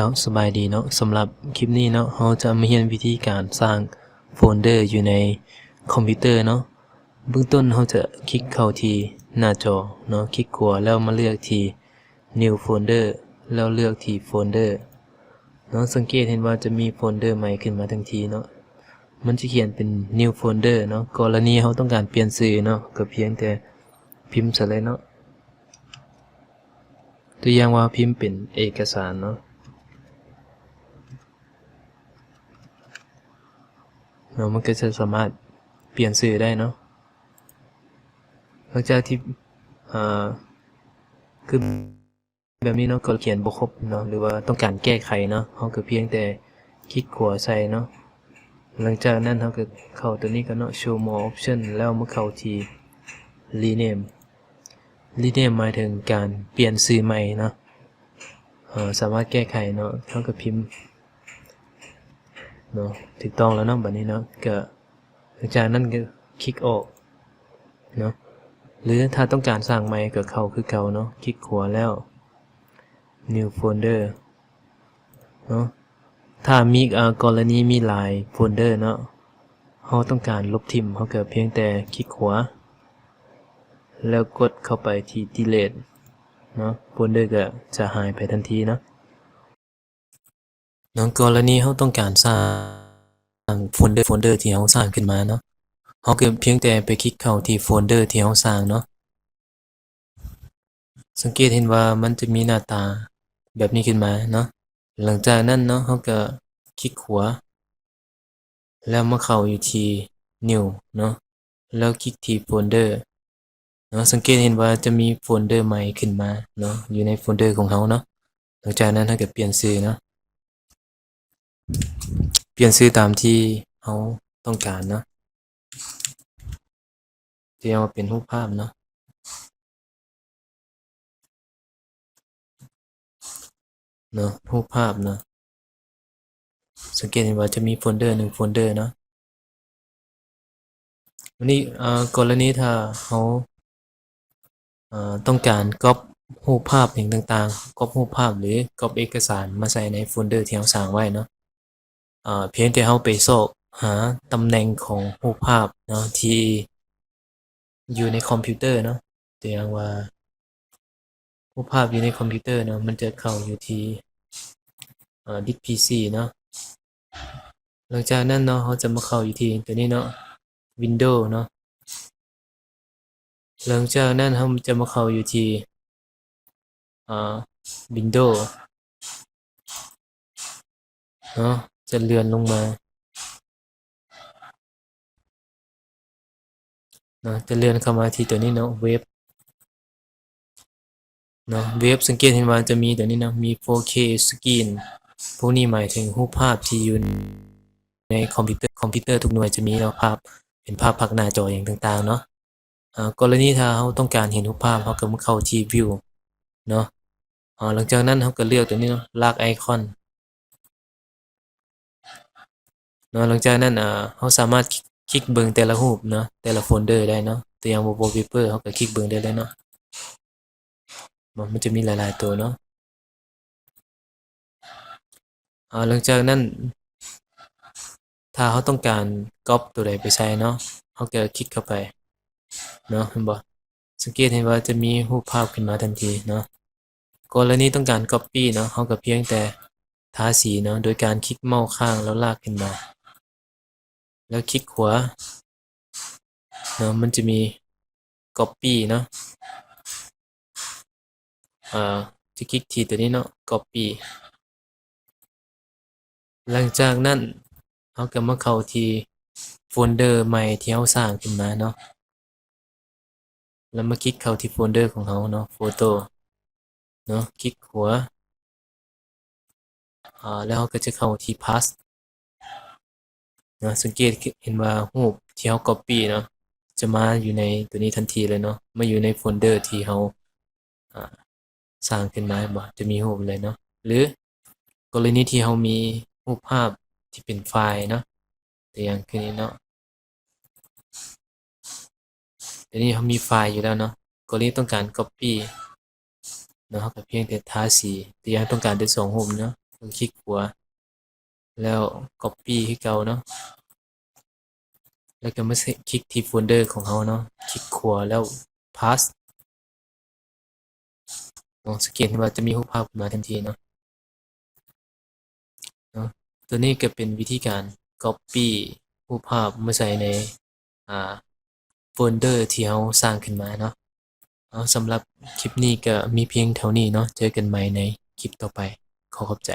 จ้าสบายดีเนาะสำหรับคลิปนี้เนาะเราจะมาเรียนวิธีการสร้างโฟลเดอร์อยู่ในคอมพิวเตอร์เนาะเบื้องต้นเราจะคลิกเข้าที่หน้าจอเนาะคลิกขวาแล้วมาเลือกที่ New Folder แล้วเลือกที่ Folder เนาะสังเกตเห็นว่าจะมีโฟลเดอร์ใหม่ขึ้นมาทันทีเนาะมันจะเขียนเป็น New Folder เนาะกรณีเราต้องการเปลี่ยนชื่อเนาะก็เพียงแต่พิมพ์ซะเลยเนาะตัวอย่างว่าพิมพ์เป็นเอกสารเนาะมันก็จะสามารถเปลี่ยนชื่อได้เนาะหลังจากที่คือแบบนี้เนาะก็เขียนบ่ครบเนาะหรือว่าต้องการแก้ไขเนาะเราก็เพียงแต่คลิกขวาใส่เนาะหลังจากนั้นเราก็เข้าตัวนี้ก็เนาะ show more option แล้วมาเข้าที่ rename หมายถึงการเปลี่ยนชื่อใหม่เนาะสามารถแก้ไขเนาะเราก็พิมพ์เนาะถูกต้องแล้วเนาะแบบนี้เนาะก็หลังจากนั้นก็คลิกออกเนาะหรือถ้าต้องการสร้างใหม่ก็เข้าคือเก่าเนาะคลิกขวาแล้ว New Folder เนาะถ้ามีกรณีมีหลายโฟลเดอร์เนาะเราต้องการลบทิ่มเราก็เพียงแต่คลิกขวาแล้วกดเข้าไปที่ delete เนาะโฟลเดอร์ก็จะหายไปทันทีเนาะกรณีเราต้องการสร้างโฟลเดอร์ที่เราสร้างขึ้นมาเนาะเราก็เพียงแต่ไปคลิกเข้าที่โฟลเดอร์ที่เราสร้างเนาะสังเกตเห็นว่ามันจะมีหน้าตาแบบนี้ขึ้นมาเนาะหลังจากนั้นเนาะเราก็คลิกขวาแล้วมาเข้าอยู่ที่ New เนาะแล้วคลิกที่โฟลเดอร์เนาะสังเกตเห็นว่าจะมีโฟลเดอร์ใหม่ขึ้นมาเนาะอยู่ในโฟลเดอร์ของเราเนาะหลังจากนั้นเราก็เปลี่ยนชื่อเนาะเปลี่ยนชื่อตามที่เราต้องการเนาะจะเอามาเป็นรูปภาพเนาะรูปภาพเนาะสังเกตเห็นว่าจะมีโฟลเดอร์1โฟลเดอร์เนาะวันนี้กรณีถ้าเราต้องการก๊อปรูปภาพอย่างต่างๆก๊อปรูปภาพหรือก๊อปเอกสารมาใส่ในโฟลเดอร์ที่เราสร้างไว้เนาะเพียงแต่เราไปโซกหาตำแหน่งของรูปภาพเนาะที่อยู่ในคอมพิวเตอร์เนาะตัวอย่างว่ารูปภาพอยู่ในคอมพิวเตอร์เนาะมันจะเข้าอยู่ที่ดิส PC เนาะหลังจากนั้นเนาะเราจะมาเข้าอยู่ที่ตัวนี้เนาะ Windows เนาะหลังจากนั้นเราจะมาเข้าอยู่ที่Windows เนาะจะเลื่อนลงมาเนาะจะเลื่อนเข้ามาที่ตัวนี้เนาะเว็บเนาะเว็บสังเกตเห็นว่าจะมีตัวนี้เนาะมี 4K Screen พวกนี้หมายถึงรูปภาพที่อยู่ในคอมพิวเตอร์ทุกหน่วยจะมีเนาะภาพเป็นภาพพักหน้าจออย่างต่างๆเนาะกรณีถ้าเราต้องการเห็นรูปภาพเราก็มาเข้าที่ View เนาะหลังจากนั้นเราก็เลือกตัวนี้เนาะลากไอคอนเนาะหลังจากนั้นเราสามารถคลิกเบิ่งแต่ละรูปเนาะแต่ละโฟลเดอร์ได้เนาะตัวอย่าง wallpaper เราก็คลิกเบิ่งได้เลยเนาะมันจะมีหลายๆตัวเนาะหลังจากนั้นถ้าเราต้องการก๊อปตัวใดไปใส่เนาะเราก็คลิกเข้าไปเนาะเห็นบ่สังเกตเห็นว่าจะมีรูปภาพขึ้นมาทันทีเนาะกรณีต้องการ copy เนาะเราก็เพียงแต่ทาสีเนาะโดยการคลิกเมาส์ข้างแล้วลากขึ้นมาแล้วคลิกขวาเนาะมันจะมี copy เนาะจะคลิกที่ตัวนี้เนาะ copy หลังจากนั้นเราก็มาเข้าที่โฟลเดอร์ใหม่ที่เราสร้างขึ้นมาเนาะแล้วมาคลิกเข้าที่โฟลเดอร์ของเราเนาะโฟโต้เนาะคลิกขวาแล้วเราก็จะเข้าที่ path นะสังเกตเห็นว่ารูปที่เรา copy เนาะจะมาอยู่ในตัวนี้ทันทีเลยเนาะมาอยู่ในโฟลเดอร์ที่เราสร้างขึ้นมาบ่จะมีรูปเลยเนาะหรือกรณีที่เรามีรูปภาพที่เป็นไฟล์เนาะตัวอย่างคือนี้เนาะเดี๋ยวนี้เรามีไฟล์อยู่แล้วเนาะกรณีต้องการ copy เนาะก็เพียงแต่ทาสีตัวอย่างต้องการได้2รูปเนาะ คลิกขวาแล้ว copy คือเก่าเนาะแล้วก็มาคลิกที่โฟลเดอร์ของเราเนาะคลิกขวาแล้ว paste สังเกตว่าจะมีรูปภาพขึ้นมาทันทีเนาะตัวนี้ก็เป็นวิธีการ copy รูปภาพมาใส่ในอ่าโฟลเดอร์ที่เราสร้างขึ้นมาเนาะสำหรับคลิปนี้ก็มีเพียงเท่านี้เนาะเจอกันใหม่ในคลิปต่อไปขอขอบใจ